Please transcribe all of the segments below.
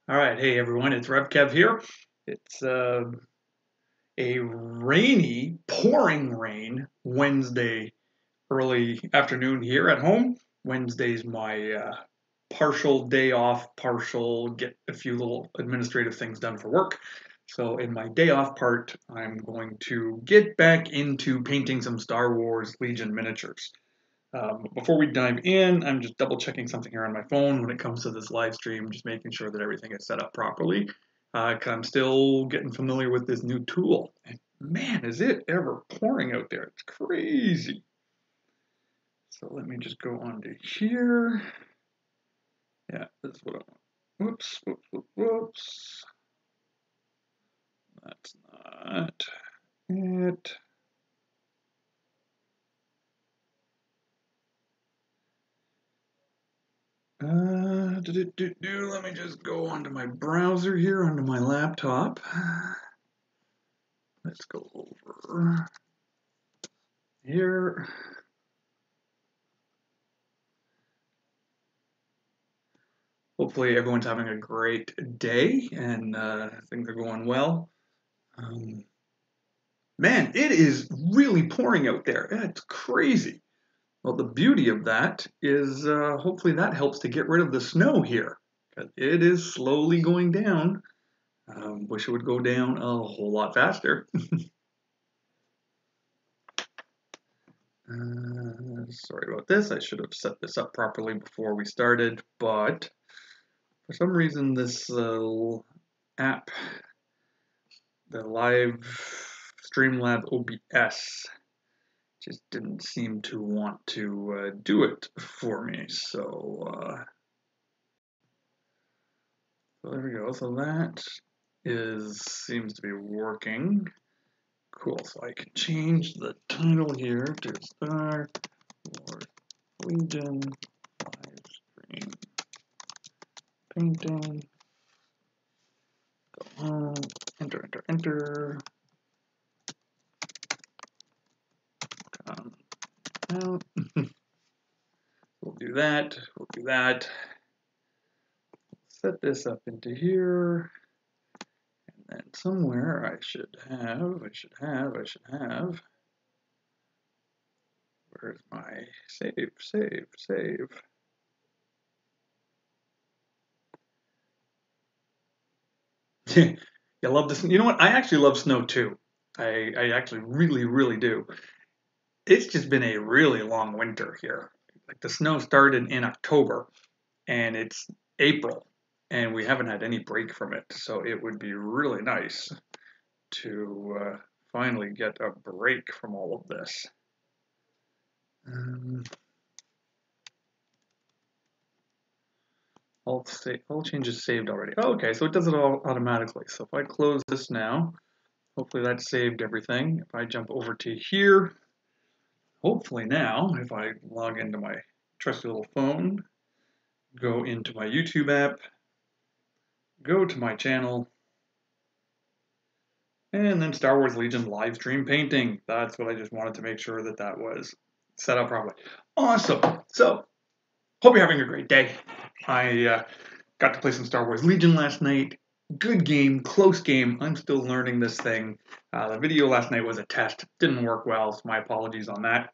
All right, hey everyone, it's RevKev here. It's a rainy, pouring rain Wednesday early afternoon here at home. Wednesday's my partial day off, partial get a few little administrative things done for work. So in my day off part, I'm going to get back into painting some Star Wars Legion miniatures. Before we dive in, I'm just double checking something here on my phone when it comes to this live stream, just making sure that everything is set up properly. 'Cause I'm still getting familiar with this new tool. And man, is it ever pouring out there. It's crazy. So let me just go on to here. Yeah, this is what I want. Whoops, whoops, whoops, whoops. That's not it. Let me just go onto my browser here, onto my laptop. Let's go over here. Hopefully everyone's having a great day and things are going well. Man, it is really pouring out there. It's crazy. Well, the beauty of that is hopefully that helps to get rid of the snow here. It is slowly going down. Wish it would go down a whole lot faster. Sorry about this. I should have set this up properly before we started, but for some reason this app, the Streamlab OBS, just didn't seem to want to do it for me. So there we go. So that seems to be working. Cool. So I can change the title here to Star Wars Legion live stream painting. Go on. Enter, enter, enter. Come out. We'll do that. We'll do that. Set this up into here. And then somewhere I should have. Where's my save? You love this. You know what? I actually love snow too. I actually really do. It's just been a really long winter here. Like the snow started in October and it's April and we haven't had any break from it. So it would be really nice to finally get a break from all of this. All changes saved already. Oh, okay, so it does it all automatically. So if I close this now, hopefully that saved everything. If I jump over to here, hopefully now, if I log into my trusty little phone, go into my YouTube app, go to my channel, and then Star Wars Legion live stream painting. That's what I just wanted to make sure that that was set up properly. Awesome. So, hope you're having a great day. I got to play some Star Wars Legion last night. Good game, close game. I'm still learning this thing. The video last night was a test. Didn't work well, so my apologies on that.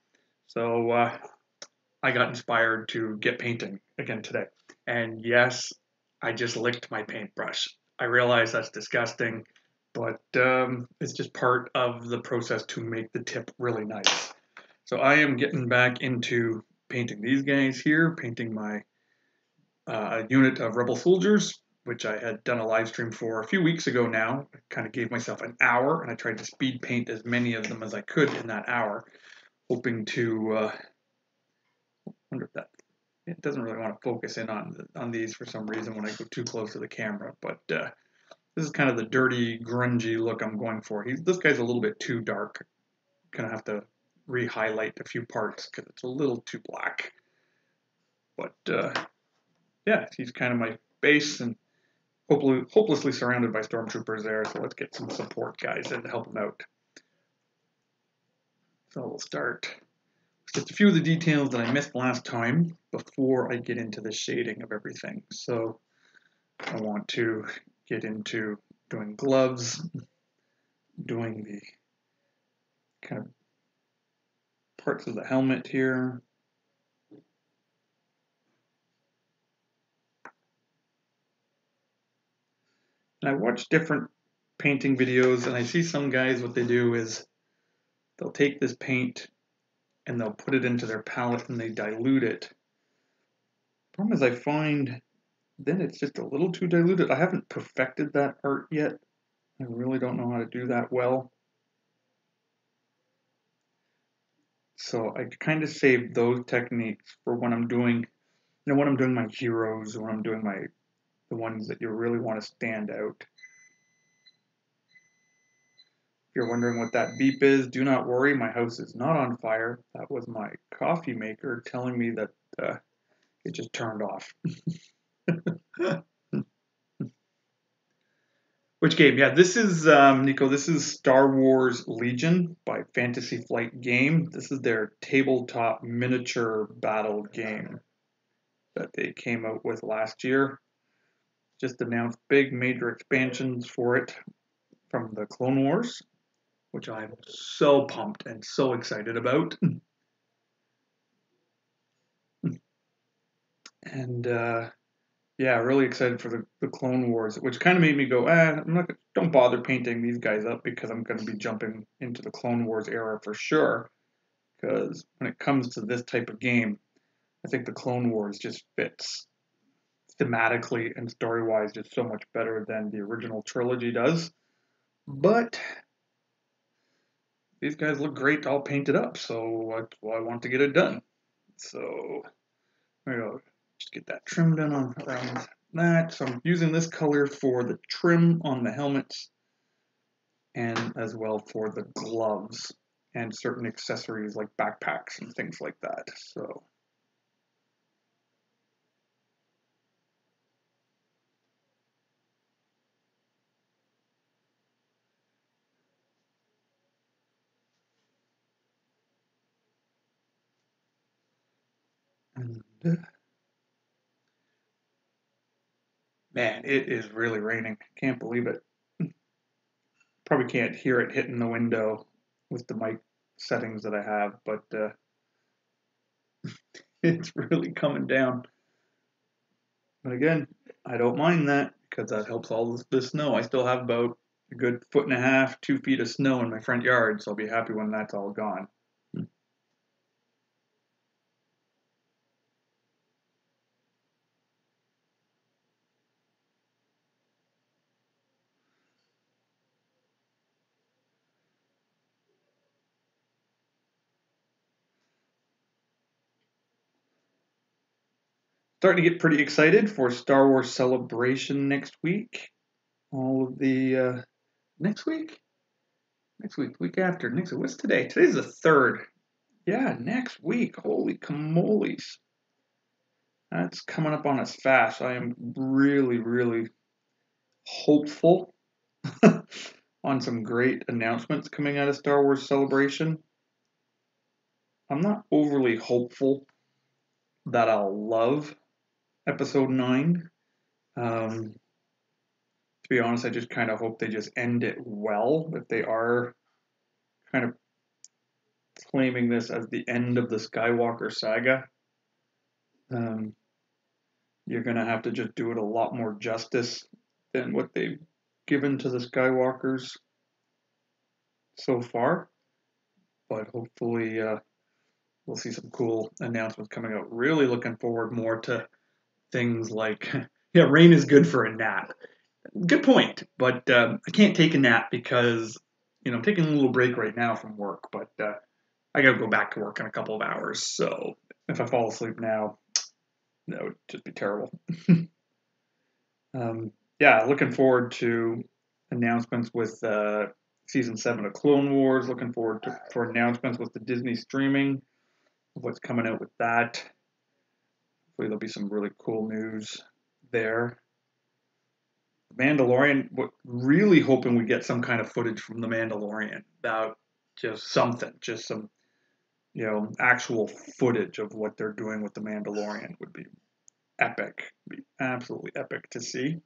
So I got inspired to get painting again today. And yes, I just licked my paintbrush. I realize that's disgusting, but it's just part of the process to make the tip really nice. So I am getting back into painting these guys here, painting my unit of Rebel soldiers, which I had done a live stream for a few weeks ago now. I kind of gave myself an hour, and I tried to speed paint as many of them as I could in that hour, hoping to, wonder if that, it doesn't really want to focus in on these for some reason when I go too close to the camera, but this is kind of the dirty, grungy look I'm going for. This guy's a little bit too dark. Gonna have to re-highlight a few parts because it's a little too black. But yeah, he's kind of my base and hopelessly surrounded by stormtroopers there. So let's get some support guys in to help him out. So we'll start with just a few of the details that I missed last time before I get into the shading of everything. So I want to get into doing gloves, doing the kind of parts of the helmet here. And I watch different painting videos, and I see some guys, what they do is they'll take this paint and they'll put it into their palette and they dilute it. The problem is I find then it's just a little too diluted. I haven't perfected that art yet. I really don't know how to do that well. So I kind of save those techniques for when I'm doing, when I'm doing my heroes, or when I'm doing the ones that you really want to stand out. If you're wondering what that beep is, do not worry, my house is not on fire. That was my coffee maker telling me that it just turned off. Which game? Yeah, this is, Nico, this is Star Wars Legion by Fantasy Flight Game. This is their tabletop miniature battle game that they came out with last year. Just announced big major expansions for it from the Clone Wars, which I'm so pumped and so excited about. And yeah, really excited for the Clone Wars, which kind of made me go, don't bother painting these guys up because I'm going to be jumping into the Clone Wars era for sure. Because when it comes to this type of game, I think the Clone Wars just fits thematically and story-wise just so much better than the original trilogy does. But these guys look great all painted up, so that's why I want to get it done. So there you go. Just get that trimmed in on around that. So I'm using this color for the trim on the helmets and as well for the gloves and certain accessories like backpacks and things like that. So and man, it is really raining. Can't believe it. Probably can't hear it hitting the window with the mic settings that I have, but it's really coming down. But again, I don't mind that because that helps all the snow. I still have about a good 1.5 2 feet of snow in my front yard, so I'll be happy when that's all gone. Starting to get pretty excited for Star Wars Celebration next week. All of the next week, week after next week. What's today? Today's the 3rd. Yeah, next week. Holy camolies! That's coming up on us fast. I am really, really hopeful on some great announcements coming out of Star Wars Celebration. I'm not overly hopeful that I'll love Episode 9. To be honest, I just kind of hope they just end it well. If they are kind of claiming this as the end of the Skywalker saga, you're going to have to just do it a lot more justice than what they've given to the Skywalkers so far. But hopefully, we'll see some cool announcements coming out. Really looking forward more to things like, yeah, rain is good for a nap. Good point, but I can't take a nap because, I'm taking a little break right now from work, but I got to go back to work in a couple of hours. So if I fall asleep now, that would just be terrible. Yeah, looking forward to announcements with season 7 of Clone Wars. Looking forward for announcements with the Disney streaming of what's coming out with that. Hopefully there'll be some really cool news there. Mandalorian, really hoping we get some kind of footage from the Mandalorian about just something, just some, actual footage of what they're doing with the Mandalorian would be epic. It'd be absolutely epic to see.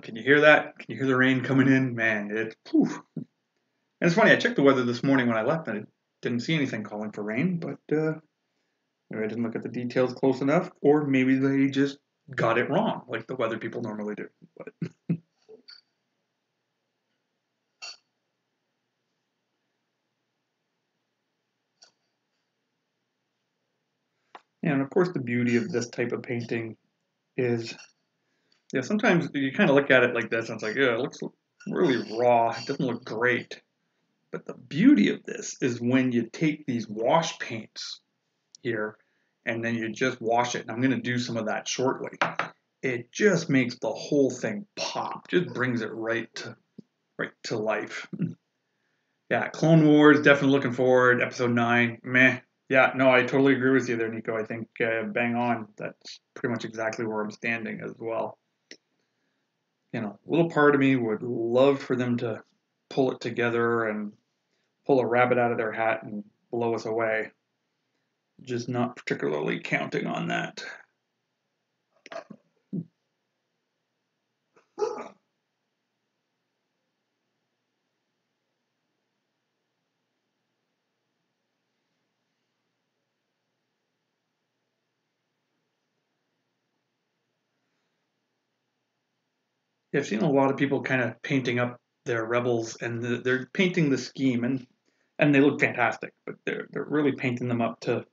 Can you hear that? Can you hear the rain coming in? Man, it's whew. And it's funny. I checked the weather this morning when I left, and I didn't see anything calling for rain. But maybe I didn't look at the details close enough, or maybe they just got it wrong, like the weather people normally do. But and of course, the beauty of this type of painting is, yeah, sometimes you kind of look at it like this, and it's like, yeah, it looks really raw. It doesn't look great. But the beauty of this is when you take these wash paints here, and then you just wash it. And I'm going to do some of that shortly. It just makes the whole thing pop. Just brings it right to life. Yeah, Clone Wars, definitely looking forward. Episode 9, meh. Yeah, no, I totally agree with you there, Nico. I think bang on. That's pretty much exactly where I'm standing as well. You know, a little part of me would love for them to pull it together and pull a rabbit out of their hat and blow us away. Just not particularly counting on that. Yeah, I've seen a lot of people kind of painting up their rebels, and they're painting the scheme, and they look fantastic, but they're really painting them up to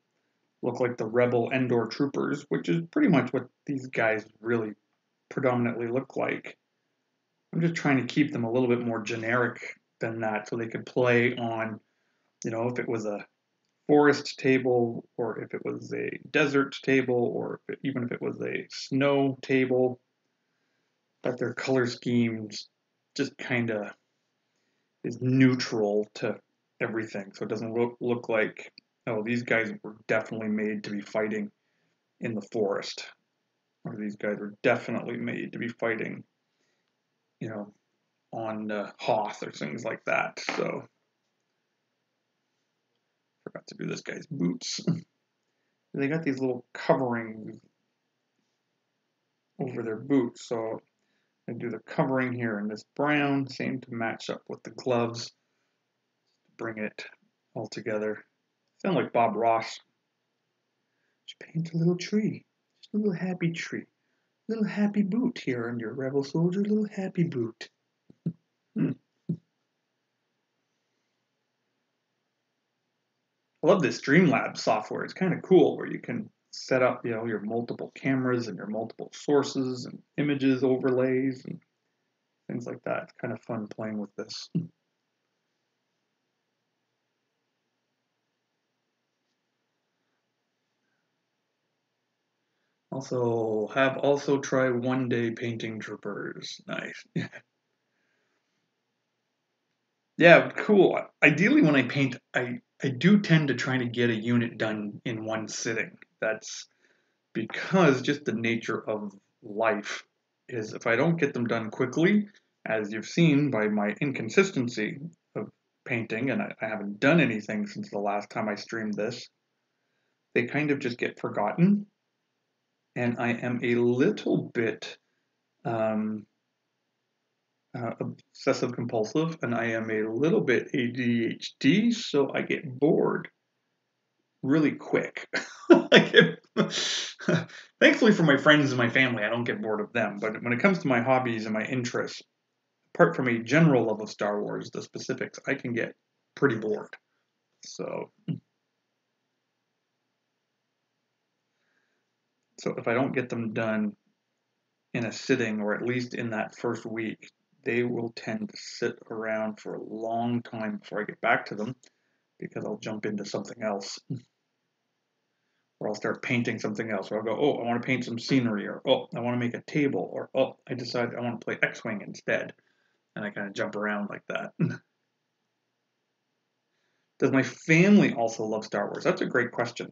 look like the rebel Endor troopers, which is pretty much what these guys really predominantly look like. I'm just trying to keep them a little bit more generic than that, so they could play on, you know, if it was a forest table, or if it was a desert table, or even if it was a snow table, that their color schemes just kind of is neutral to everything. So it doesn't look like, oh, these guys were definitely made to be fighting in the forest, or these guys were definitely made to be fighting, you know, on Hoth or things like that. So forgot to do this guy's boots. They got these little coverings over their boots, so I do the covering here in this brown, same to match up with the gloves, bring it all together. Sound like Bob Ross. Just paint a little tree, just a little happy tree, a little happy boot here on your rebel soldier, little happy boot. I love this Streamlabs software. It's kind of cool where you can set up, you know, your multiple cameras and your multiple sources and images overlays and things like that. It's kind of fun playing with this. Have also try 1 day painting troopers. Nice. Yeah, cool. Ideally, when I paint, I do tend to try to get a unit done in one sitting. That's because just the nature of life is if I don't get them done quickly, as you've seen by my inconsistency of painting, and I haven't done anything since the last time I streamed this, they kind of just get forgotten. And I am a little bit obsessive compulsive, and I am a little bit ADHD, so I get bored really quick. Thankfully for my friends and my family, I don't get bored of them. But when it comes to my hobbies and my interests, apart from a general love of Star Wars, the specifics, I can get pretty bored. So if I don't get them done in a sitting, or at least in that first week, they will tend to sit around for a long time before I get back to them, because I'll jump into something else. Or I'll start painting something else. Or I'll go, oh, I want to paint some scenery, or oh, I want to make a table, or oh, I decide I want to play X-Wing instead. And I kind of jump around like that. Does my family also love Star Wars? That's a great question.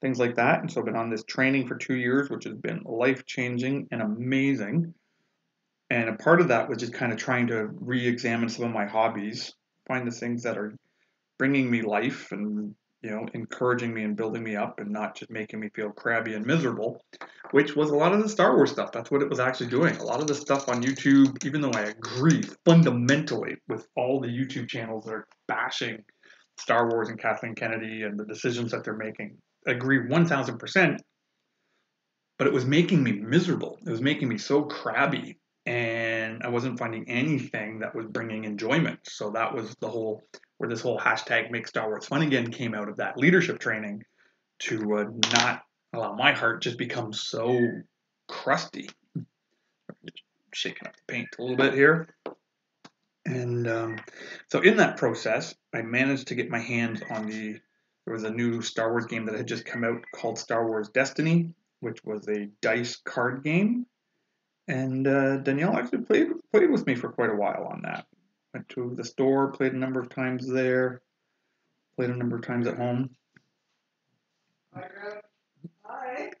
things like that. And so I've been on this training for 2 years, which has been life-changing and amazing. And a part of that was just kind of trying to re-examine some of my hobbies, find the things that are bringing me life and encouraging me and building me up and not just making me feel crabby and miserable, which was a lot of the Star Wars stuff. That's what it was actually doing. A lot of the stuff on YouTube, even though I agree fundamentally with all the YouTube channels that are bashing Star Wars and Kathleen Kennedy and the decisions that they're making, I agree 1000%, but it was making me miserable. It was making me so crabby, and I wasn't finding anything that was bringing enjoyment. So that was where this whole hashtag Make Star Wars Fun Again came out of that leadership training, to not allow my heart just become so crusty. Just shaking up the paint a little bit here. And so in that process, I managed to get my hands on there was a new Star Wars game that had just come out called Star Wars Destiny, which was a dice card game. And Danielle actually played with me for quite a while on that. Went to the store, played a number of times there, played a number of times at home. Hi, Greg. Hi.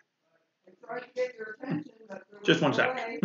I'm trying to get your attention, but just one sec.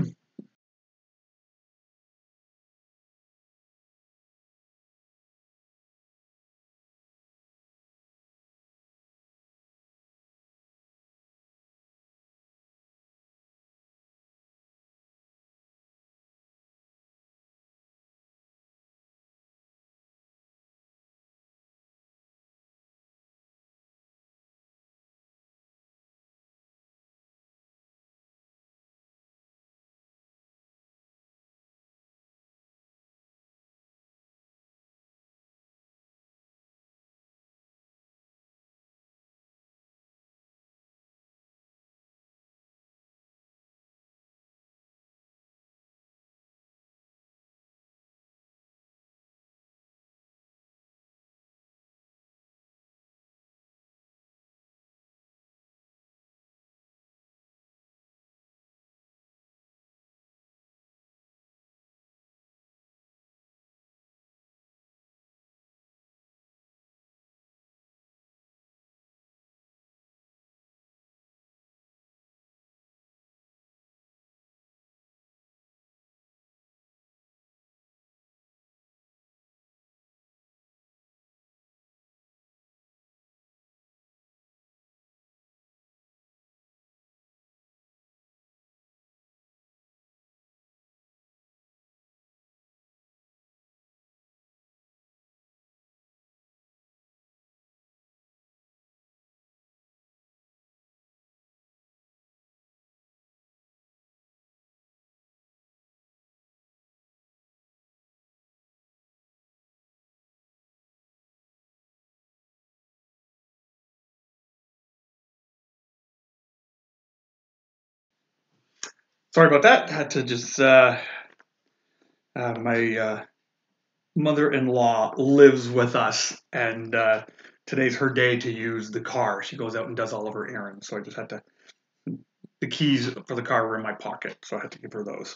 Sorry about that. Had to just my mother-in-law lives with us, and today's her day to use the car. She goes out and does all of her errands, so I just had to. The keys for the car were in my pocket, so I had to give her those.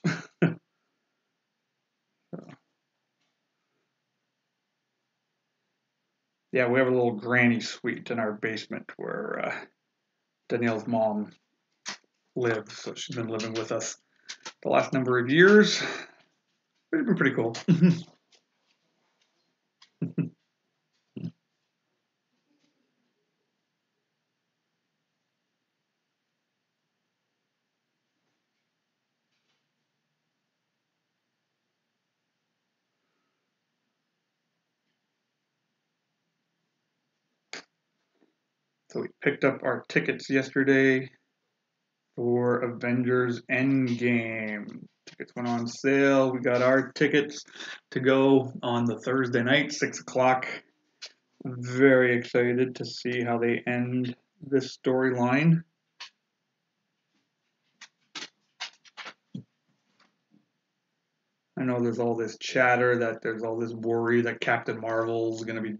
Yeah, we have a little granny suite in our basement where Danielle's mom lives, so she's been living with us the last number of years. It's been pretty cool. So we picked up our tickets yesterday for Avengers Endgame. Tickets went on sale. We got our tickets to go on the Thursday night, 6 o'clock. Very excited to see how they end this storyline. I know there's all this chatter that there's all this worry that Captain Marvel's going to be,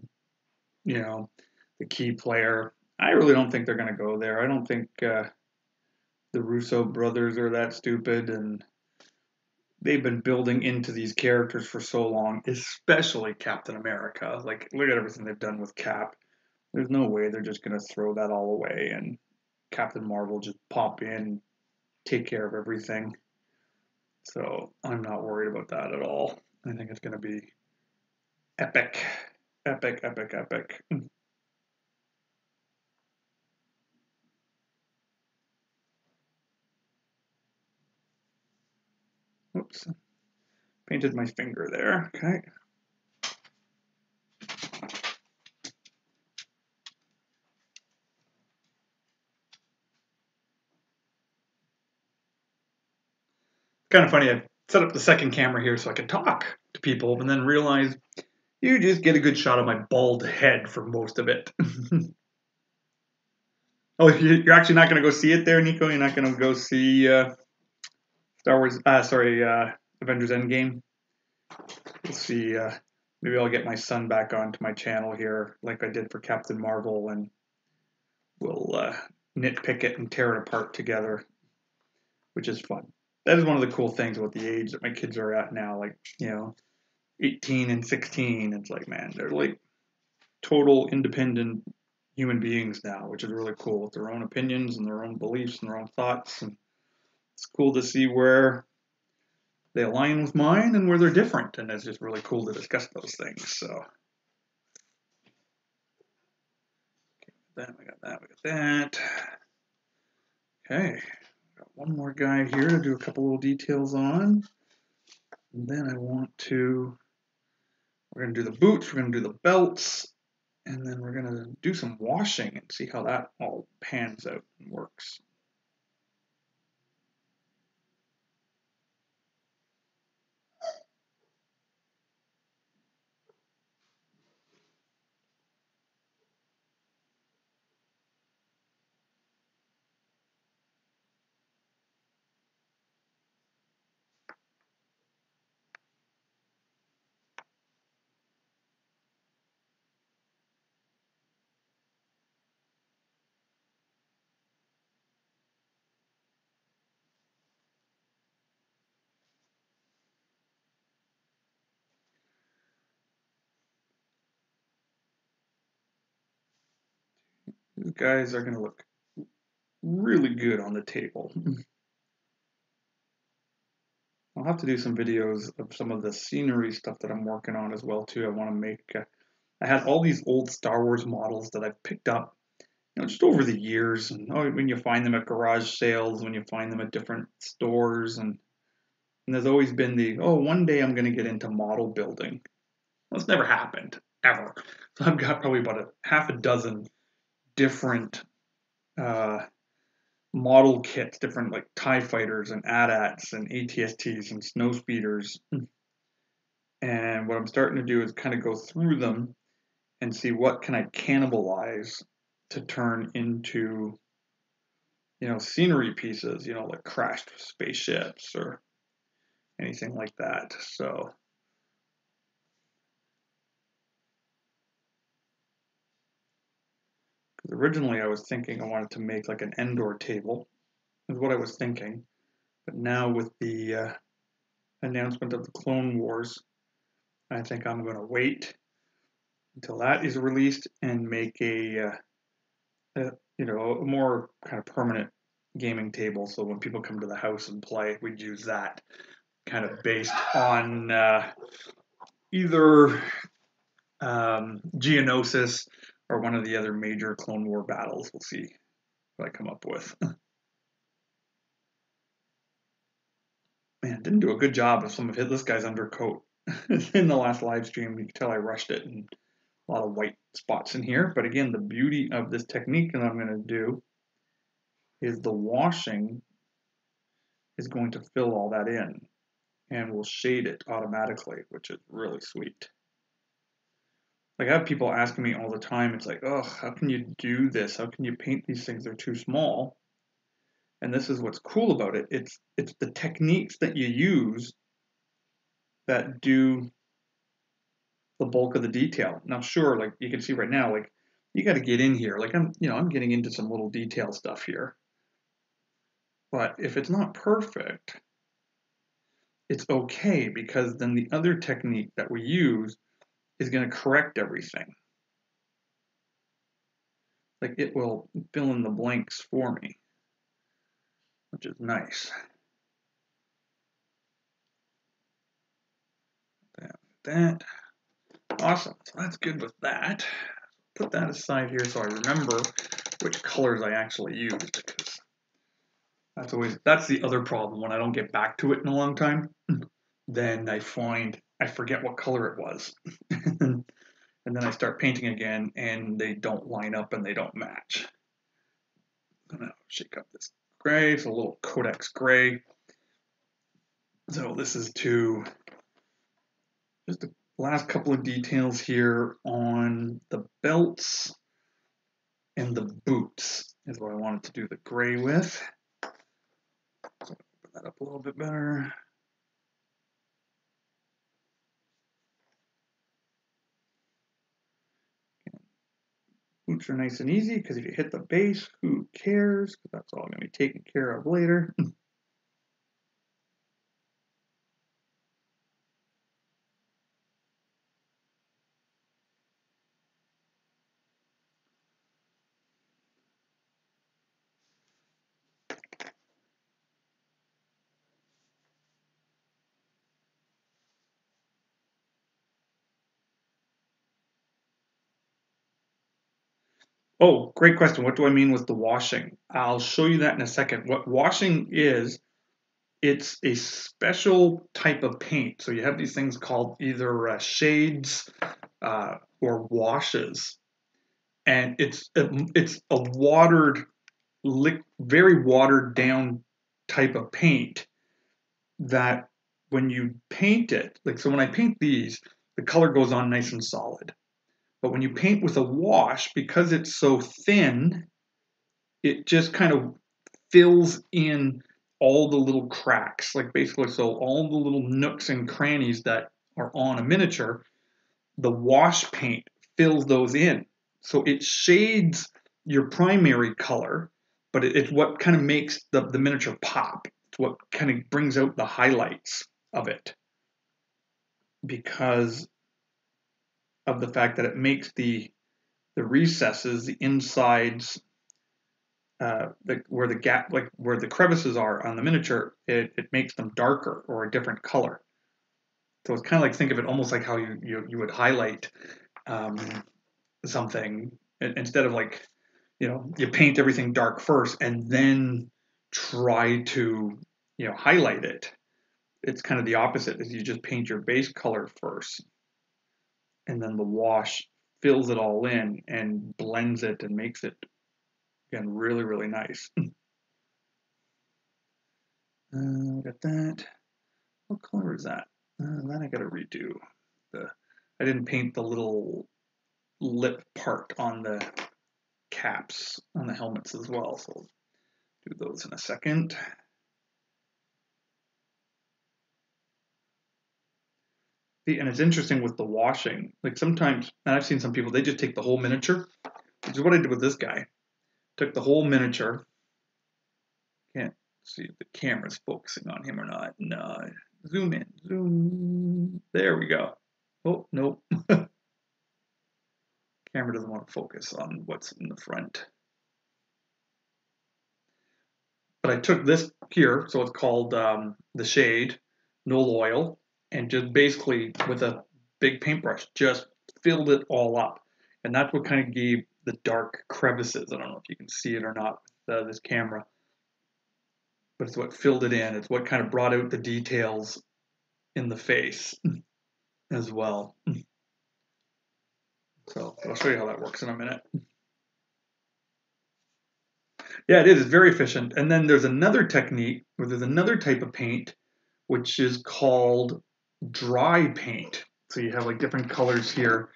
the key player. I really don't think they're going to go there. I don't think the Russo brothers are that stupid, and they've been building into these characters for so long, especially Captain America. Like, look at everything they've done with Cap. There's no way they're just going to throw that all away and Captain Marvel just pop in, take care of everything. So I'm not worried about that at all. I think it's going to be epic. Epic, epic, epic. Oops. Painted my finger there. Okay. Kind of funny. I set up the second camera here so I could talk to people and then realize you just get a good shot of my bald head for most of it. Oh, you're actually not going to go see it there, Nico? You're not going to go see Star Wars, Avengers Endgame? We'll see. Maybe I'll get my son back onto my channel here like I did for Captain Marvel and we'll nitpick it and tear it apart together, which is fun. That is one of the cool things about the age that my kids are at now, like, 18 and 16. It's like, man, they're like total independent human beings now, which is really cool with their own opinions and their own beliefs and their own thoughts. And it's cool to see where they align with mine and where they're different. And it's just really cool to discuss those things. So, okay, we got that, we got that. Okay, got one more guy here to do a couple little details on. And then we're going to do the boots, we're going to do the belts, and then we're going to do some washing and see how that all pans out and works. These guys are going to look really good on the table. I'll have to do some videos of some of the scenery stuff that I'm working on as well too. I want to make. I had all these old Star Wars models that I've picked up, just over the years. And when you find them at garage sales, when you find them at different stores, and there's always been one day I'm going to get into model building. Well, it's never happened ever. So I've got probably about a half a dozen different model kits, different like TIE fighters and AT-ATs and ATSTs and snow speeders. And what I'm starting to do is kind of go through them and see what can I cannibalize to turn into, scenery pieces, like crashed spaceships or anything like that. So originally I was thinking I wanted to make like an Endor table, is what I was thinking. But now with the announcement of the Clone Wars, I think I'm going to wait until that is released and make a more kind of permanent gaming table. So when people come to the house and play, we'd use that kind of based on either Geonosis or one of the other major Clone War battles. We'll see what I come up with. Man, didn't do a good job of some of this guy's undercoat in the last live stream. You can tell I rushed it and a lot of white spots in here. But again, the beauty of this technique that I'm going to do is the washing is going to fill all that in and will shade it automatically, which is really sweet. Like I have people asking me all the time, it's like, oh, how can you do this? How can you paint these things? They're too small. And this is what's cool about it. It's the techniques that you use that do the bulk of the detail. Now, sure, like you can see right now, like you got to get in here. Like I'm getting into some little detail stuff here. But if it's not perfect, it's okay because then the other technique that we use is going to correct everything. like it will fill in the blanks for me, which is nice. That. Awesome. So that's good with that. Put that aside here so I remember which colors I actually used, because that's the other problem when I don't get back to it in a long time. Then I forget what color it was. And then I start painting again and they don't line up and they don't match. I'm gonna shake up this gray. It's a little Codex gray. So this is to just the last couple of details here on the belts and the boots is what I wanted to do the gray with. So put that up a little bit better. Boots are nice and easy because if you hit the base, who cares? Because that's all going to be taken care of later. Oh, great question. What do I mean with the washing? I'll show you that in a second. What washing is, it's a special type of paint. So you have these things called either shades or washes. And it's a watered, very watered down type of paint that when you paint it, like so when I paint these, the color goes on nice and solid. But when you paint with a wash, because it's so thin, it just kind of fills in all the little cracks, like basically, so all the little nooks and crannies that are on a miniature, the wash paint fills those in. So it shades your primary color, but it's what kind of makes the miniature pop. It's what kind of brings out the highlights of it, because of the fact that it makes the recesses, the insides, where the gap, like where the crevices are on the miniature, it makes them darker or a different color. So it's kind of like, think of it almost like how you would highlight something, instead of like, you paint everything dark first and then try to highlight it. It's kind of the opposite, is you just paint your base color first, and then the wash fills it all in and blends it and makes it, again, really, really nice. Got that. What color is that? That I gotta redo. I didn't paint the little lip part on the caps on the helmets as well, so I'll do those in a second. And it's interesting with the washing. Like sometimes, and I've seen some people, they just take the whole miniature, which is what I did with this guy. Took the whole miniature. Can't see if the camera's focusing on him or not. No, zoom in, zoom. There we go. Oh, nope. Camera doesn't want to focus on what's in the front. But I took this here, so it's called the shade, no oil, and just basically with a big paintbrush, just filled it all up. And that's what kind of gave the dark crevices. I don't know if you can see it or not with this camera, but it's what filled it in. It's what kind of brought out the details in the face as well. So I'll show you how that works in a minute. Yeah, it is. It's very efficient. And then there's another technique, where there's another type of paint, which is called dry paint. So you have like different colors here,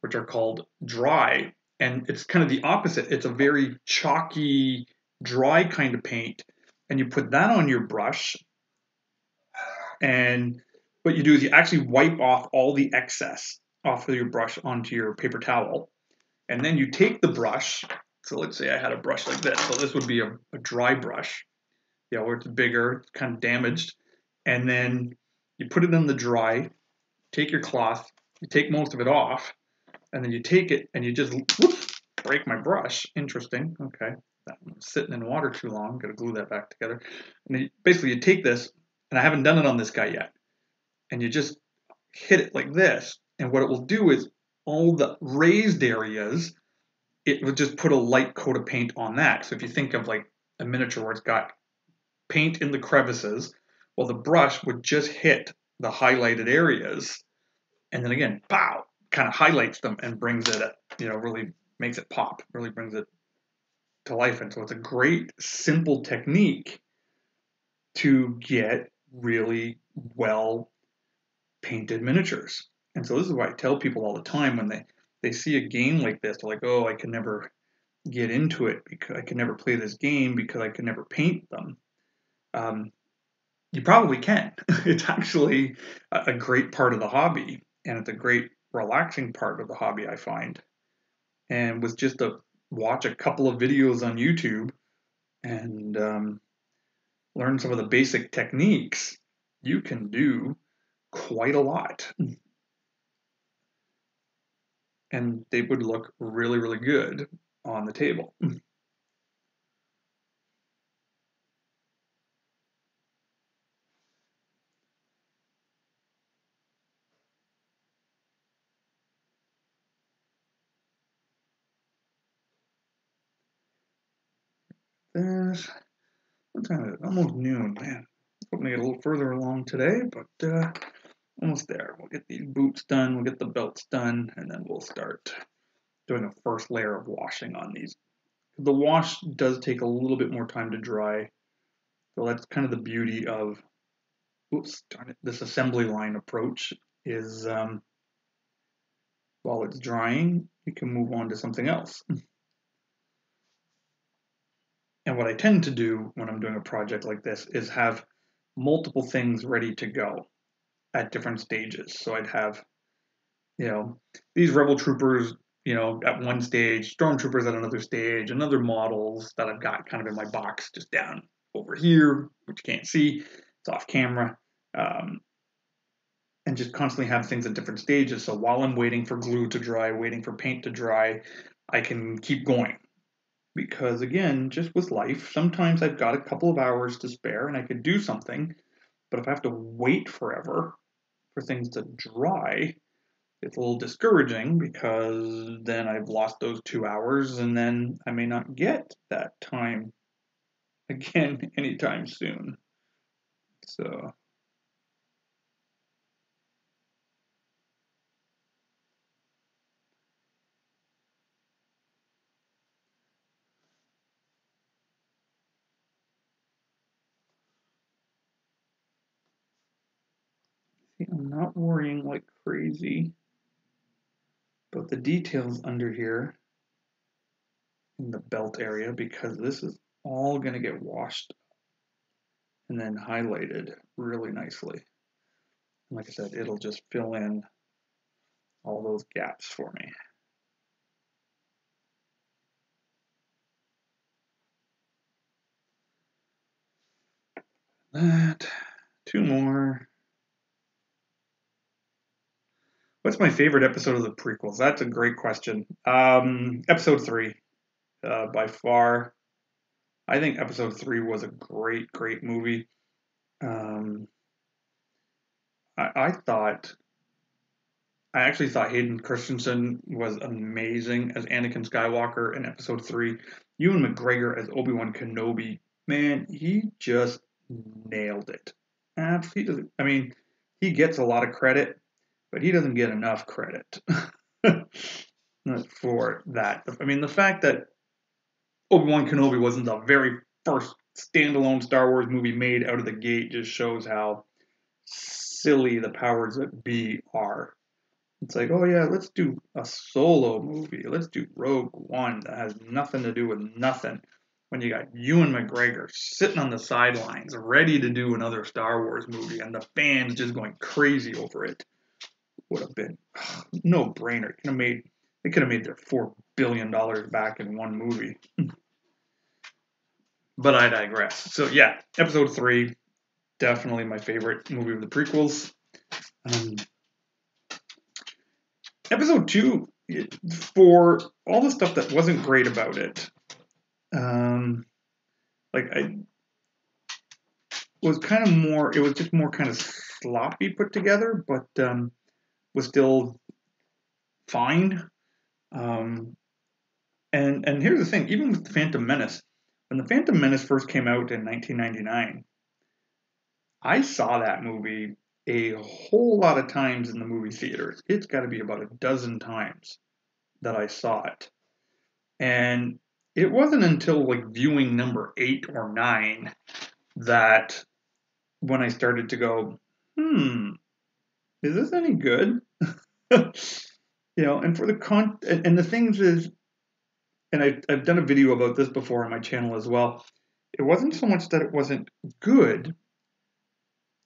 which are called dry. And it's kind of the opposite. It's a very chalky, dry kind of paint. And you put that on your brush. And what you do is you actually wipe off all the excess off of your brush onto your paper towel. And then you take the brush. So let's say I had a brush like this. So this would be a dry brush, where it's bigger, it's kind of damaged. And then you put it in the dry, take your cloth, you take most of it off, and then you take it and you just break my brush. Interesting. Okay. That was sitting in water too long. Got to glue that back together. And basically, you take this, and I haven't done it on this guy yet, and you just hit it like this. And what it will do is all the raised areas, it will just put a light coat of paint on that. So if you think of like a miniature where it's got paint in the crevices, well, the brush would just hit the highlighted areas, and then again, pow, kind of highlights them and brings it, really makes it pop, really brings it to life. And so it's a great, simple technique to get really well painted miniatures. And so this is why I tell people all the time when they see a game like this, they're like, oh, I can never get into it because I can never play this game because I can never paint them. You probably can. It's actually a great part of the hobby, and it's a great relaxing part of the hobby, I find. And with just watch a couple of videos on YouTube and learn some of the basic techniques, you can do quite a lot. And they would look really, really good on the table. What time is it? Almost noon, man. Hoping to get a little further along today, but almost there. We'll get these boots done, we'll get the belts done, and then we'll start doing a first layer of washing on these. The wash does take a little bit more time to dry, so that's kind of the beauty of, this assembly line approach is while it's drying, you can move on to something else. And what I tend to do when I'm doing a project like this is have multiple things ready to go at different stages. So I'd have, these rebel troopers, at one stage, stormtroopers at another stage, and other models that I've got kind of in my box just down over here, which you can't see. It's off camera. And just constantly have things at different stages. So while I'm waiting for glue to dry, waiting for paint to dry, I can keep going. Because again, just with life, sometimes I've got a couple of hours to spare and I could do something. But if I have to wait forever for things to dry, it's a little discouraging because then I've lost those 2 hours and then I may not get that time again anytime soon. So I'm not worrying like crazy about the details under here in the belt area because this is all going to get washed and then highlighted really nicely. And like I said, it'll just fill in all those gaps for me. That, 2 more. What's my favorite episode of the prequels? That's a great question. Episode 3, by far. I think episode 3 was a great, great movie. I actually thought Hayden Christensen was amazing as Anakin Skywalker in episode 3. Ewan McGregor as Obi-Wan Kenobi, man, he just nailed it. He gets a lot of credit, but he doesn't get enough credit for that. The fact that Obi-Wan Kenobi wasn't the very first standalone Star Wars movie made out of the gate just shows how silly the powers that be are. It's like, oh yeah, let's do a solo movie. Let's do Rogue One that has nothing to do with nothing. When you got Ewan McGregor sitting on the sidelines, ready to do another Star Wars movie, and the fans just going crazy over it, would have been no brainer. They could have made their $4 billion back in one movie. But I digress. So yeah, episode 3, definitely my favorite movie of the prequels. Episode 2 for all the stuff that wasn't great about it, like I was kind of more, it was just more kind of sloppy put together, but was still fine. And here's the thing, even with the Phantom Menace, when the Phantom Menace first came out in 1999, I saw that movie a whole lot of times in the movie theaters. It's got to be about a dozen times that I saw it. And it wasn't until like viewing number 8 or 9 that when I started to go, is this any good? And for the and the things is, and I've done a video about this before on my channel as well. It wasn't so much that it wasn't good.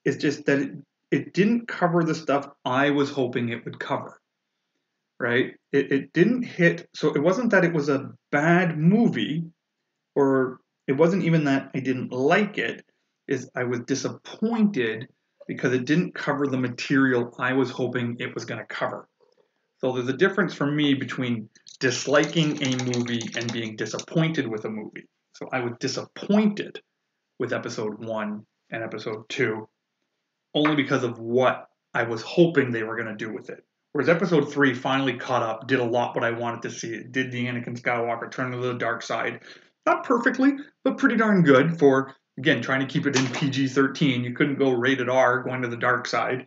It's just that it didn't cover the stuff I was hoping it would cover, right? It didn't hit, so it wasn't that it was a bad movie, or it wasn't even that I didn't like it, is I was disappointed because it didn't cover the material I was hoping it was going to cover. So there's a difference for me between disliking a movie and being disappointed with a movie. So I was disappointed with episode 1 and episode 2 only because of what I was hoping they were going to do with it. Whereas episode 3 finally caught up, did a lot what I wanted to see. It did the Anakin Skywalker turn to the dark side. Not perfectly, but pretty darn good for, again, trying to keep it in PG-13. You couldn't go rated R going to the dark side,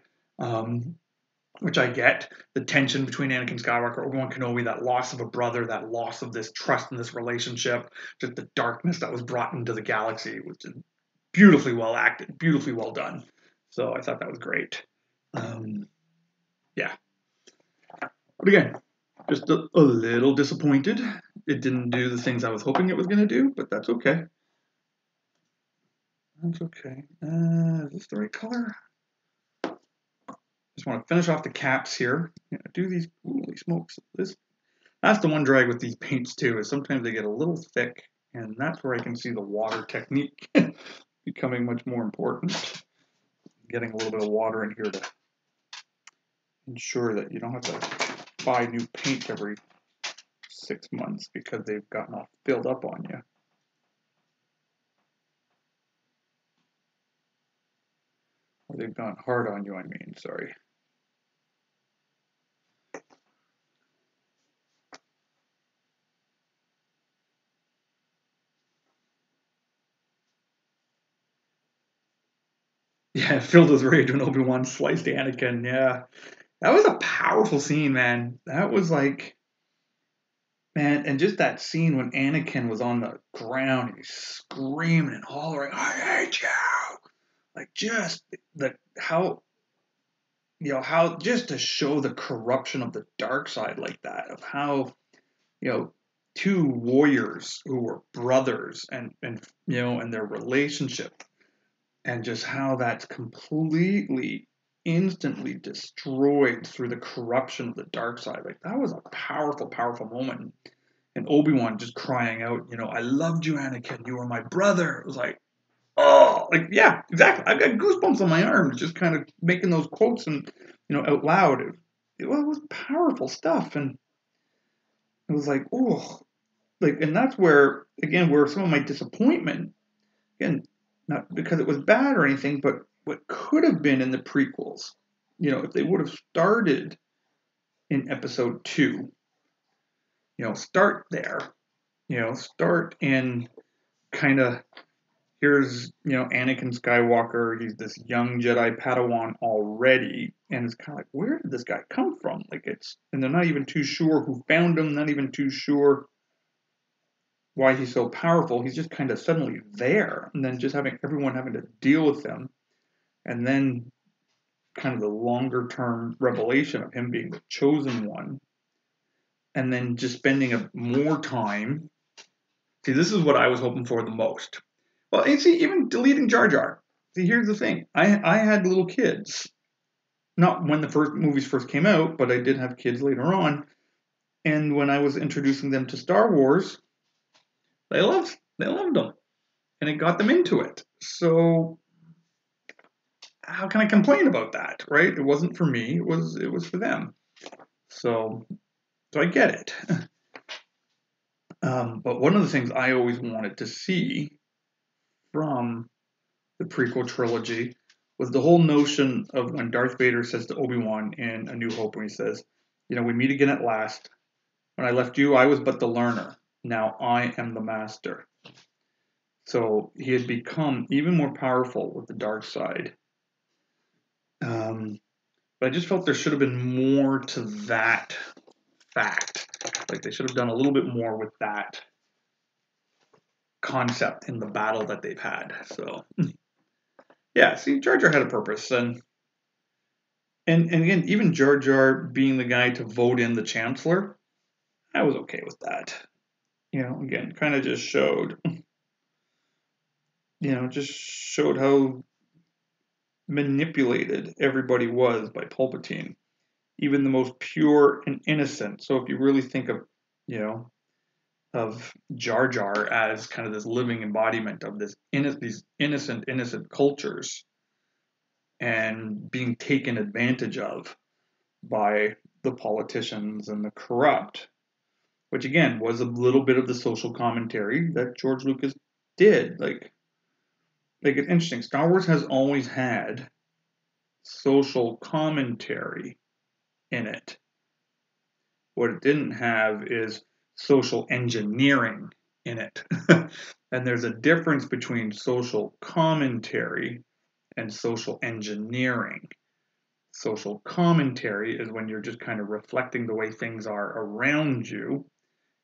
which I get. The tension between Anakin Skywalker, Obi-Wan Kenobi, that loss of a brother, that loss of this trust in this relationship, just the darkness that was brought into the galaxy, which is beautifully well acted, beautifully well done. So I thought that was great. Yeah. But again, just a little disappointed. It didn't do the things I was hoping it was going to do, but that's okay. That's okay. Is this the right color? Just want to finish off the caps here. Do these, holy smokes. That's the one drag with these paints too, is sometimes they get a little thick, and that's where I can see the water technique becoming much more important. Getting a little bit of water in here to ensure that you don't have to buy new paint every 6 months because they've gotten all filled up on you. Or they've gone hard on you, I mean, sorry. Yeah, filled with rage when Obi-Wan sliced Anakin, yeah. That was a powerful scene, man. That was like, man, and just that scene when Anakin was on the ground, he's screaming and hollering, "I hate you!" Like just how just to show the corruption of the dark side like that, of how, two warriors who were brothers and their relationship, and just how that's completely instantly destroyed through the corruption of the dark side. Like that was a powerful, powerful moment. And Obi-Wan just crying out, "I loved you, Anakin. You were my brother." It was like, oh, like, yeah, exactly. I've got goosebumps on my arms just kind of making those quotes and, out loud. It was powerful stuff. And it was like, oh, like, and that's where, again, where some of my disappointment, again, not because it was bad or anything, but what could have been in the prequels, if they would have started in episode 2, start there, start in kind of, here's, Anakin Skywalker, he's this young Jedi Padawan already, and it's kind of like, where did this guy come from? Like and they're not even too sure who found him, not even too sure why he's so powerful. He's just kind of suddenly there, and then just everyone having to deal with him, and then kind of the longer term revelation of him being the chosen one, and then just spending more time. See, this is what I was hoping for the most. Well, and see, even deleting Jar Jar. See, here's the thing. I had little kids. Not when the first movies first came out, but I did have kids later on. And when I was introducing them to Star Wars, they loved them. And it got them into it. So how can I complain about that, right? It wasn't for me, it was for them. So So I get it. But one of the things I always wanted to see from the prequel trilogy was the whole notion of when Darth Vader says to Obi-Wan in A New Hope, when he says, you know, we meet again at last. When I left you, I was but the learner. Now I am the master. So he had become even more powerful with the dark side. But I just felt there should have been more to that fact. Like they should have done a little bit more with that concept in the battle that they've had. So yeah, see, Jar Jar had a purpose, and again, even Jar Jar being the guy to vote in the Chancellor, I was okay with that. You know, again, kind of just showed, just showed how manipulated everybody was by Palpatine, even the most pure and innocent. So if you really think of, of Jar Jar as kind of this living embodiment of these innocent cultures and being taken advantage of by the politicians and the corrupt, which again was a little bit of the social commentary that George Lucas did. Like it's interesting. Star Wars has always had social commentary in it. What it didn't have is social engineering in it. And there's a difference between social commentary and social engineering. Social commentary is when you're just kind of reflecting the way things are around you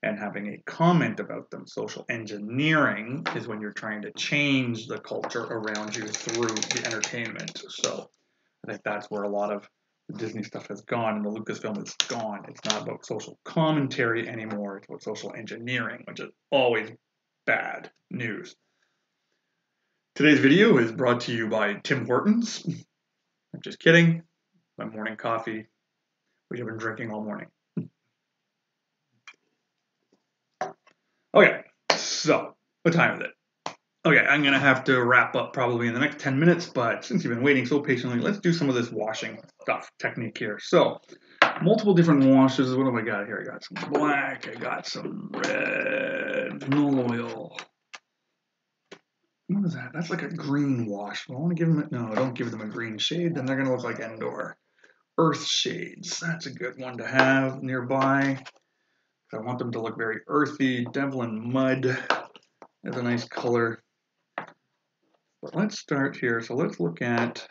and having a comment about them. Social engineering is when you're trying to change the culture around you through the entertainment. So I think that's where a lot of the Disney stuff has gone, and the Lucasfilm is gone. It's not about social commentary anymore. It's about social engineering, which is always bad news. Today's video is brought to you by Tim Hortons. I'm just kidding. My morning coffee, which I've been drinking all morning. Okay, so what time is it? Okay, I'm going to have to wrap up probably in the next 10 minutes, but since you've been waiting so patiently, let's do some of this washing stuff technique here. So, multiple different washes. What have I got here? I got some black, I got some red, canola oil. What is that? That's like a green wash. I want to give them no, don't give them a green shade, then they're going to look like Endor. Earth shades, that's a good one to have nearby. I want them to look very earthy. Devlin Mud is a nice color. But let's start here. So let's look at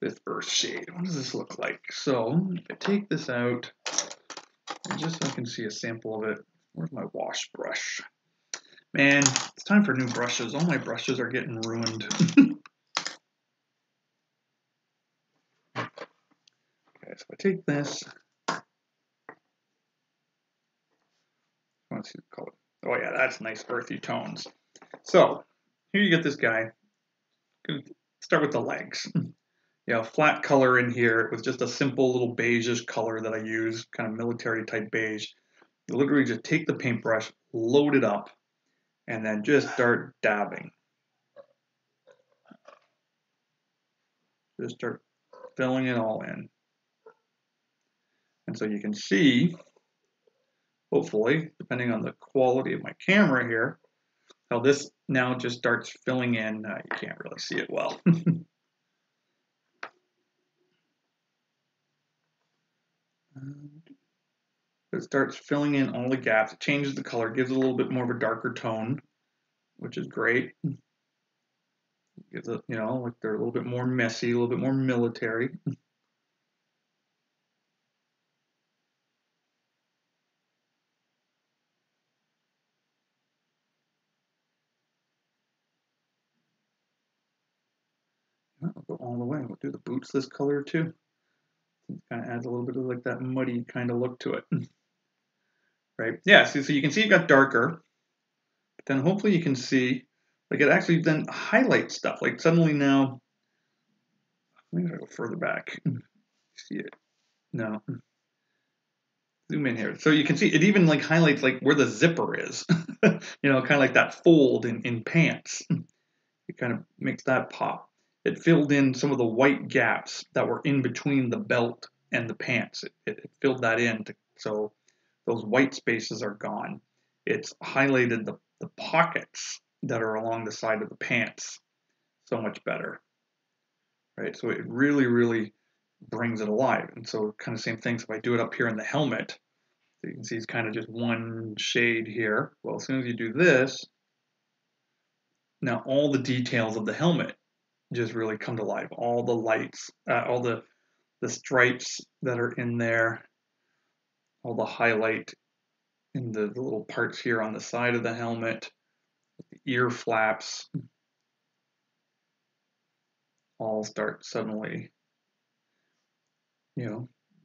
this earth shade. What does this look like? So if I take this out, and just so I can see a sample of it, where's my wash brush? Man, it's time for new brushes. All my brushes are getting ruined. Okay, so I take this. Let's see the color. Oh yeah, that's nice earthy tones. So here you get this guy. Start with the legs. Flat color in here. It was just a simple little beigeish color that I use, kind of military type beige. You literally just take the paintbrush, load it up, and then just start dabbing. Just start filling it all in. And so you can see, hopefully, depending on the quality of my camera here, how this now just starts filling in. You can't really see it well. It starts filling in all the gaps. It changes the color, gives it a little bit more of a darker tone, which is great. Gives it, like they're a little bit more messy, a little bit more military. I'll go all the way. We'll do the boots this color too. It kind of adds a little bit of like that muddy kind of look to it. Right? Yeah, so you can see it got darker. But then hopefully you can see, like it actually then highlights stuff. Like suddenly now, I think I go further back. See it? No. Zoom in here. So you can see it even like highlights like where the zipper is. Kind of like that fold in pants. It kind of makes that pop. It filled in some of the white gaps that were in between the belt and the pants. It filled that in so those white spaces are gone. It's highlighted the pockets that are along the side of the pants so much better, right? So it really, really brings it alive. And so kind of same thing. So if I do it up here in the helmet, so you can see it's kind of just one shade here. Well, as soon as you do this, now all the details of the helmet just really come to life. All the lights, all the stripes that are in there, all the highlight in the little parts here on the side of the helmet, the ear flaps, all start suddenly,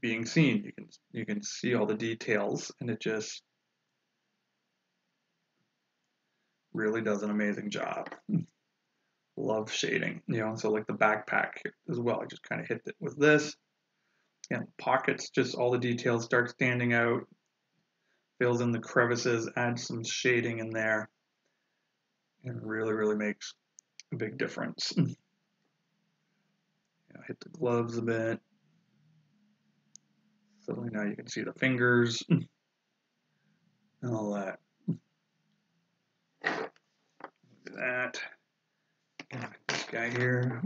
being seen. You can see all the details, and it just really does an amazing job. Love shading, so like the backpack as well. I just kind of hit it with this. And pockets, just all the details start standing out. Fills in the crevices, adds some shading in there. And really, really makes a big difference. Hit the gloves a bit. Suddenly now you can see the fingers and all that. Look at that. This guy here.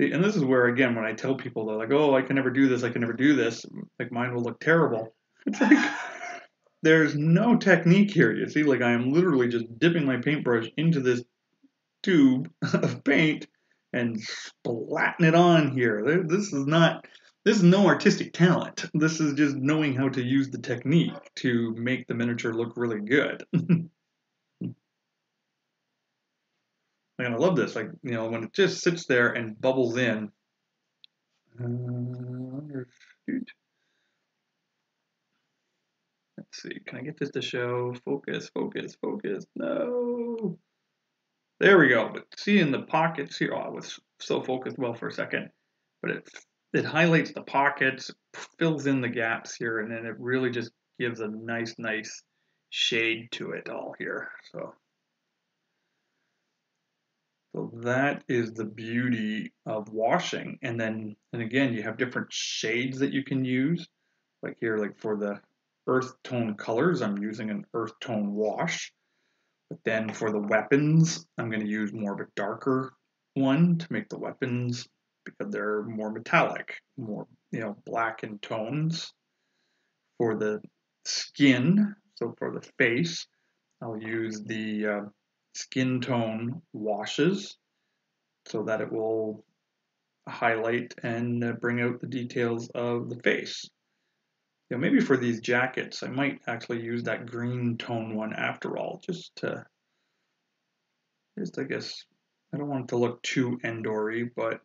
And this is where, again, when I tell people, they're like, oh, I can never do this, I can never do this, like mine will look terrible. It's like, there's no technique here. You see, like I am literally just dipping my paintbrush into this tube of paint and splatting it on here. This is no artistic talent. This is just knowing how to use the technique to make the miniature look really good. And I love this, like, when it just sits there and bubbles in. Let's see, can I get this to show? Focus, focus, focus. No. There we go. But see in the pockets here, oh, I was so focused well for a second, but it highlights the pockets, fills in the gaps here, and then it really just gives a nice shade to it all here. So that is the beauty of washing. And again, you have different shades that you can use. Like here, like for the earth tone colors, I'm using an earth tone wash. But then for the weapons, I'm going to use more of a darker one to make the weapons, because they're more metallic, more, black in tones. For the skin, so for the face, I'll use the skin tone washes so that it will highlight and bring out the details of the face. Maybe for these jackets, I might actually use that green tone one after all, I guess, I don't want it to look too Endor-y, but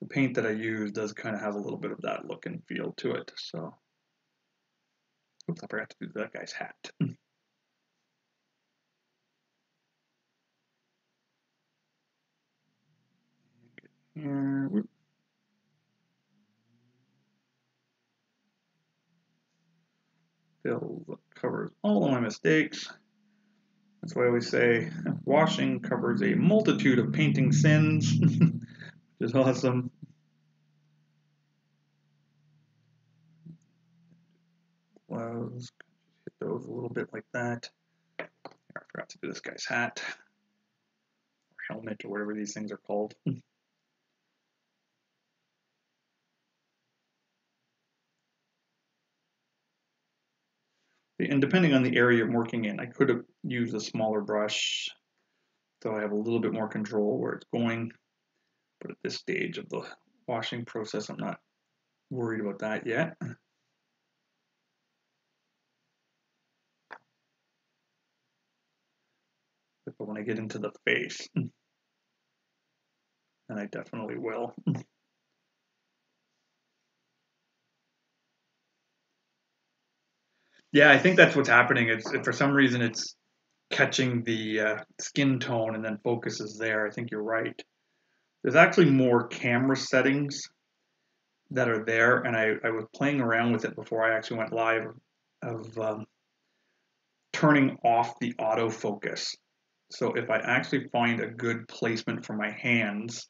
the paint that I use does kind of have a little bit of that look and feel to it. So, oops, I forgot to do that guy's hat. Here, whoop. Covers all of my mistakes. That's why I always say washing covers a multitude of painting sins, which is awesome. Gloves, hit those a little bit like that. I forgot to do this guy's hat, or helmet, or whatever these things are called. And depending on the area I'm working in, I could have used a smaller brush so I have a little bit more control where it's going. But at this stage of the washing process, I'm not worried about that yet. But when I get into the face, then I definitely will. Yeah, I think that's what's happening. It's for some reason it's catching the skin tone and then focuses there. I think you're right. There's actually more camera settings that are there, and I was playing around with it before I actually went live of turning off the autofocus. So if I actually find a good placement for my hands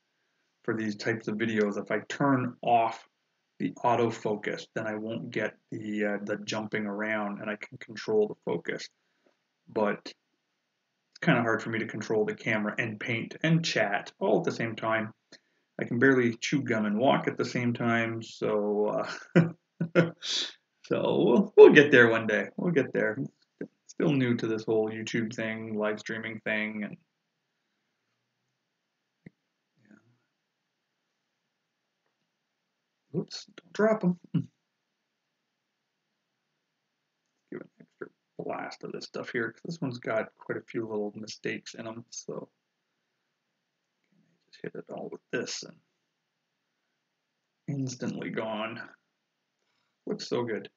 for these types of videos, if I turn off the autofocus, then I won't get the jumping around, and I can control the focus. But it's kind of hard for me to control the camera and paint and chat all at the same time. I can barely chew gum and walk at the same time, so so we'll get there one day. We'll get there. Still new to this whole YouTube thing, live streaming thing, and yeah. Oops, don't drop them. Give an extra blast of this stuff here, because this one's got quite a few little mistakes in them, so just hit it all with this and instantly gone. Looks so good.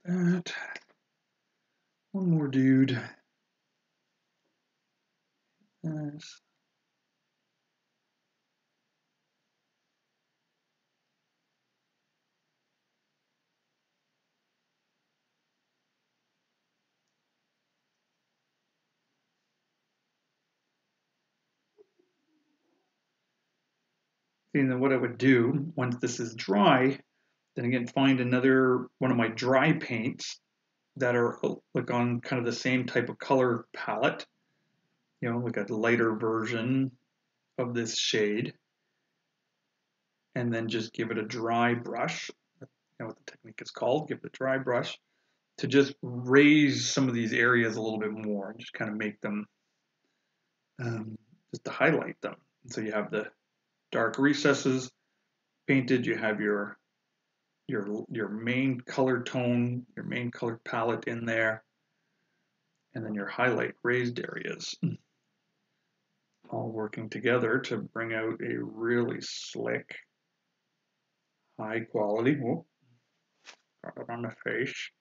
That. One more dude. Nice. And then what I would do once this is dry, then again find another one of my dry paints that are like on kind of the same type of color palette, you know, like a lighter version of this shade, and then just give it a dry brush. You know what the technique is called, give it a dry brush to just raise some of these areas a little bit more and just kind of make them, just to highlight them. And so you have the dark recesses painted, you have your main color tone, your main color palette in there, and then your highlight raised areas, all working together to bring out a really slick, high quality, whoop, got it on the face,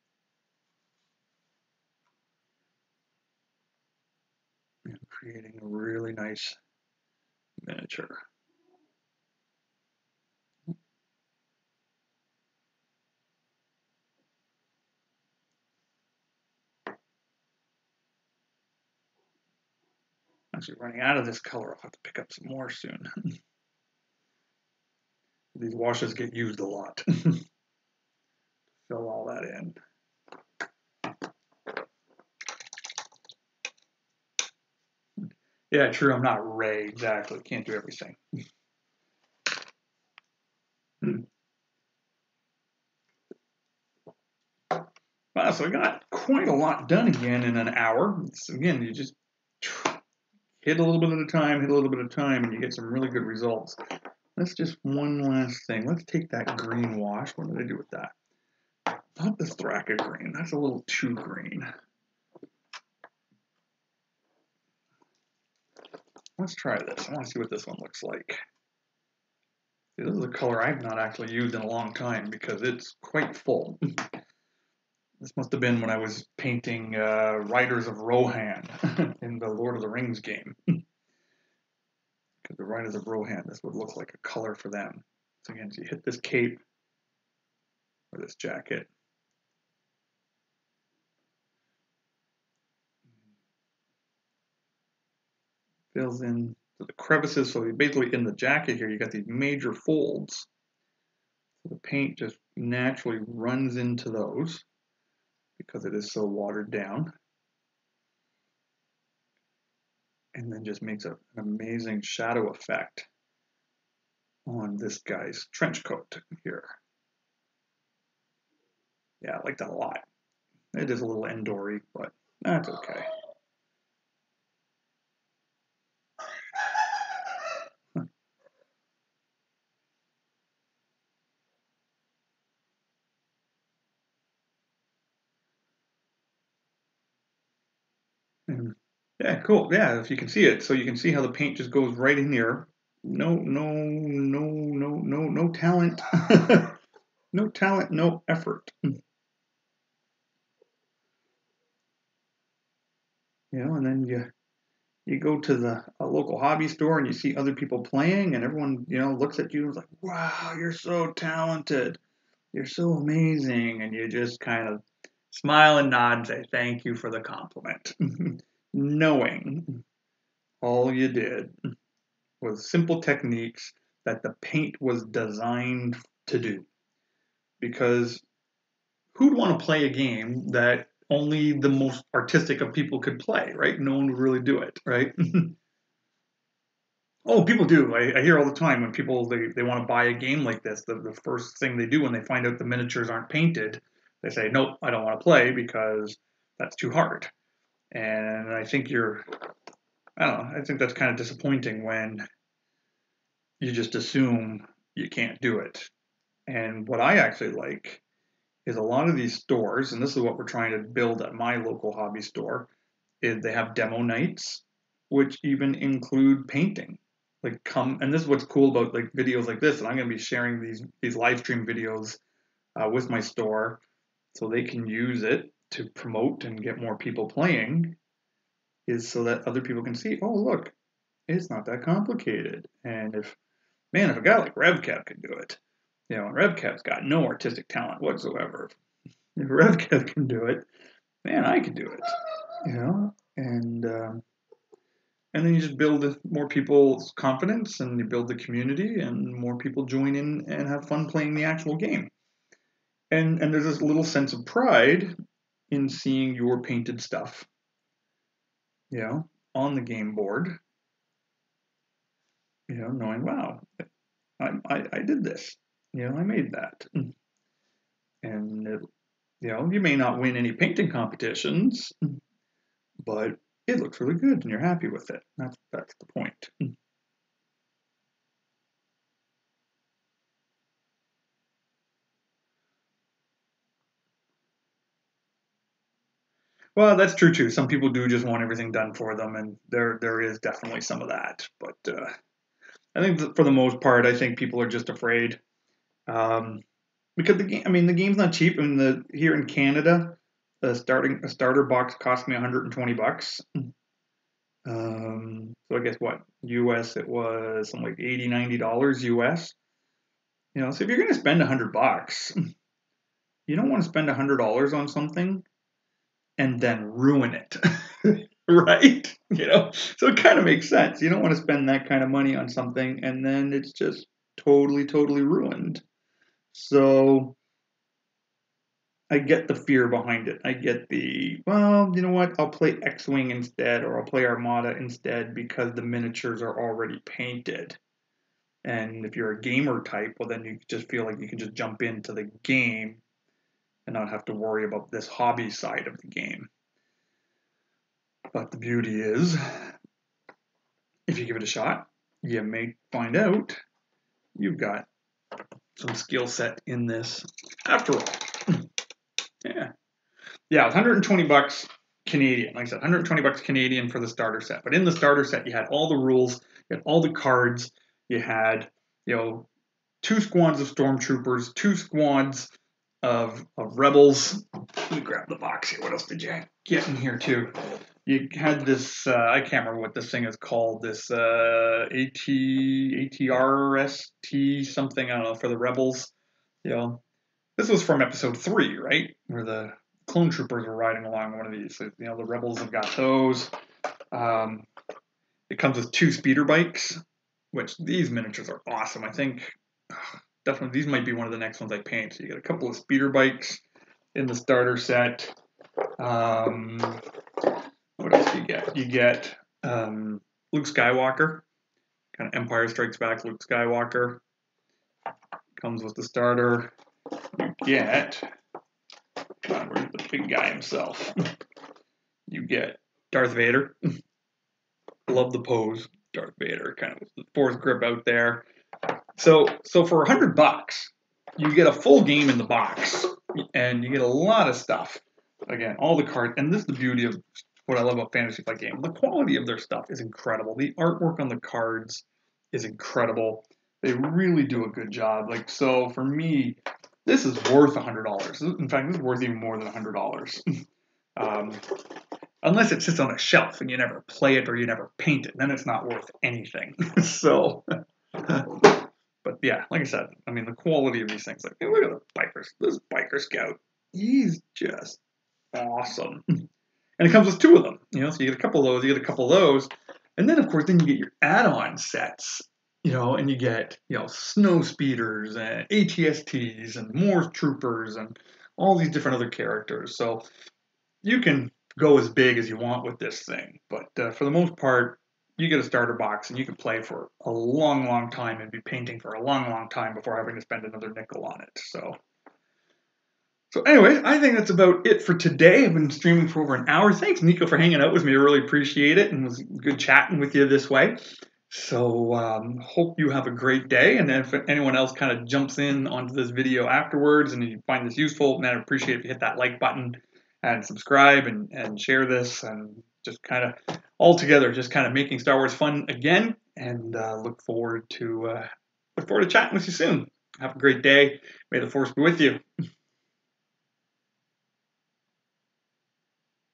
and creating a really nice miniature. Actually running out of this color, I'll have to pick up some more soon. These washes get used a lot. Fill all that in. Yeah, true, I'm not Ray, exactly. Can't do everything. Wow, so I got quite a lot done again in an hour. So again, you just hit a little bit at a time, hit a little bit at a time, and you get some really good results. Let's just one last thing. Let's take that green wash. What did I do with that? Not the Thraka green. That's a little too green. Let's try this. I want to see what this one looks like. See, this is a color I've not actually used in a long time because it's quite full. This must have been when I was painting Riders of Rohan in the Lord of the Rings game. Because the Riders of Rohan, this would look like a color for them. So again, so you hit this cape or this jacket. Fills in the crevices. So basically in the jacket here, you got these major folds. So the paint just naturally runs into those because it is so watered down. And then just makes an amazing shadow effect on this guy's trench coat here. Yeah, I like that a lot. It is a little Endory, but that's okay. And yeah, cool. Yeah, if you can see it, so you can see how the paint just goes right in here. No talent. No talent, no effort. And then you go to a local hobby store and you see other people playing, and everyone looks at you and is like, "Wow, you're so talented. You're so amazing," and you just kind of smile and nod and say, "Thank you for the compliment," knowing all you did was simple techniques that the paint was designed to do. Because who'd want to play a game that only the most artistic of people could play, right? No one would really do it, right? Oh, people do. I hear all the time when people they want to buy a game like this, the first thing they do when they find out the miniatures aren't painted, they say, "Nope, I don't want to play because that's too hard." And I think I don't know, I think that's kind of disappointing when you just assume you can't do it. And what I actually like is a lot of these stores, and this is what we're trying to build at my local hobby store, is they have demo nights, which even include painting. Like and this is what's cool about like videos like this, and I'm going to be sharing these live stream videos with my store, so they can use it to promote and get more people playing. Is so that other people can see, oh look, it's not that complicated. And if a guy like RevCap can do it, and RevCap's got no artistic talent whatsoever. If RevCap can do it, man, I can do it. And then you just build more people's confidence, and you build the community, and more people join in and have fun playing the actual game. And there's this little sense of pride in seeing your painted stuff, on the game board. Knowing, wow, I did this. I made that. And you may not win any painting competitions, but it looks really good, and you're happy with it. That's the point. Well, that's true too. Some people do just want everything done for them, and there is definitely some of that. But I think for the most part, I think people are just afraid um, because the game. I mean, the game's not cheap. I mean, here in Canada, a starter box cost me $120. So I guess what US it was something like $80-90 US. So if you're going to spend $100, you don't want to spend $100 on something and then ruin it. Right? So it kind of makes sense. You don't want to spend that kind of money on something and then it's just totally, totally ruined. So I get the fear behind it. I get well, you know what? I'll play X-Wing instead, or I'll play Armada instead because the miniatures are already painted. And if you're a gamer type, well, then you just feel like you can just jump into the game and not have to worry about this hobby side of the game. But the beauty is, if you give it a shot, you may find out you've got some skill set in this after all. Yeah. Yeah, it was $120 Canadian. Like I said, $120 Canadian for the starter set. But in the starter set, you had all the rules, you had all the cards, you had, 2 squads of stormtroopers, 2 squads of rebels. Let me grab the box here. What else did you get in here too? You had this, I can't remember what this thing is called, this ATRST something, I don't know, for the rebels. This was from episode 3, right? Where the clone troopers were riding along one of these. So, the rebels have got those. It comes with 2 speeder bikes, which these miniatures are awesome. I think definitely these might be one of the next ones I paint. So you get a couple of speeder bikes in the starter set. What else do you get? You get Luke Skywalker, kind of Empire Strikes Back Luke Skywalker. Comes with the starter. You get, where's the big guy himself? You get Darth Vader. Love the pose, Darth Vader, kind of with the Force grip out there. So for $100, you get a full game in the box, and you get a lot of stuff. Again, all the cards, and this is the beauty of what I love about Fantasy Flight Games. The quality of their stuff is incredible. The artwork on the cards is incredible. They really do a good job. Like, so for me, this is worth $100. In fact, this is worth even more than $100. Unless it sits on a shelf and you never play it or you never paint it, then it's not worth anything. So, but yeah, like I said, I mean, the quality of these things, like, hey, look at the bikers. This biker scout, he's just awesome. And it comes with 2 of them, you know, so you get a couple of those, you get a couple of those, and then, of course, then you get your add-on sets, you know, and you get, you know, snow speeders and ATSTs and more troopers and all these different other characters. So you can go as big as you want with this thing, but for the most part, you get a starter box and you can play for a long, long time and be painting for a long, long time before having to spend another nickel on it. So anyway, I think that's about it for today. I've been streaming for over an hour. Thanks, Nico, for hanging out with me. I really appreciate it, and it was good chatting with you this way. So hope you have a great day. And if anyone else kind of jumps in onto this video afterwards and you find this useful, then I'd appreciate if you hit that like button and subscribe and share this, and just kind of all together, just kind of making Star Wars fun again. And look forward to chatting with you soon. Have a great day. May the Force be with you.